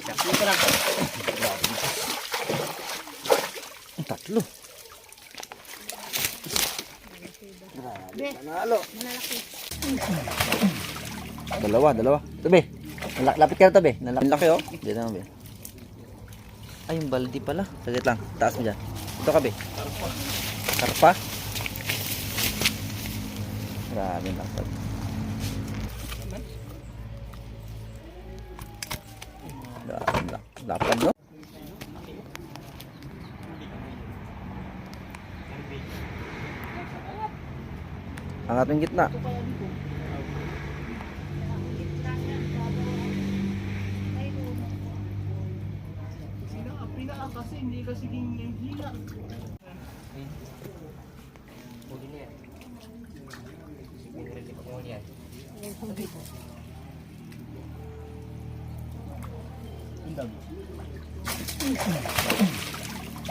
Dito lang. Tatlo. Panalo. Dalawa. Tabi. Lapit ka na tabi. Nalaki oh. Diyan naman be. Ay, yung baldi pala. Saglit lang. Taas mo dyan. Ito ka be. Karpa. Grabe lang. Lapan no? Ang ating gitna. Kasi hindi kasi hina.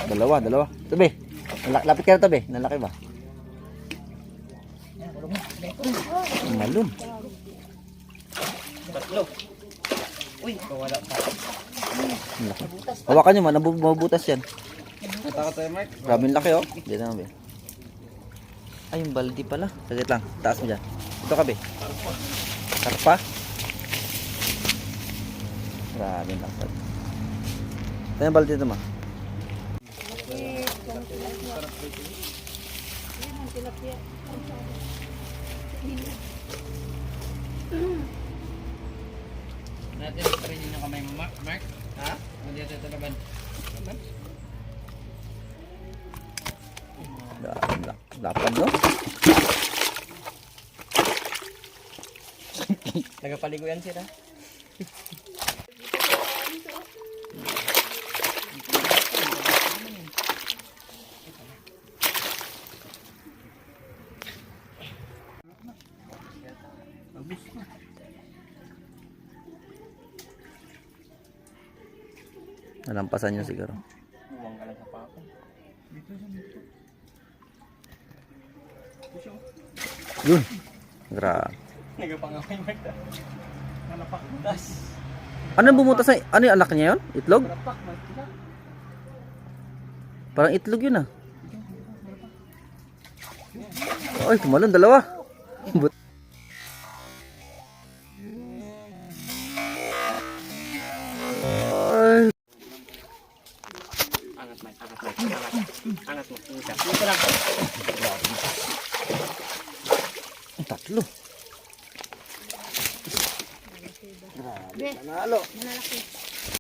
Dalawa. Tabi. Lapit ka na tabi. Nalaki ba? Malun. Tatlo. Uy, wala pa. Hawakan nyo man. Mabubutas yan. Natakot tayo, Mark. Grabe laki oh. Diyan naman be. Ay, yung baldi pala. Saglit lang. Taas mo dyan. Ito ka be. Karpa. Grabe lang. Ito yung baldi ito ma. Natin pa rin yung kamay mo, Mark. Ha? Hindi natin ito laban. Lapan no? Nagapaligo yan sila. Nalampasan nyo siguro. Buwang ka lang sa pako. Yun. Grabe. Nagapangaway, Mark. Nalapak butas. Ano bumutas na? Ano yung anak niya yun? Itlog? Nalapak, Mark. Parang itlog yun ah. Ay, tumalon. Dalawa. Ay. Angat, Mark. Angat mo. Dito lang.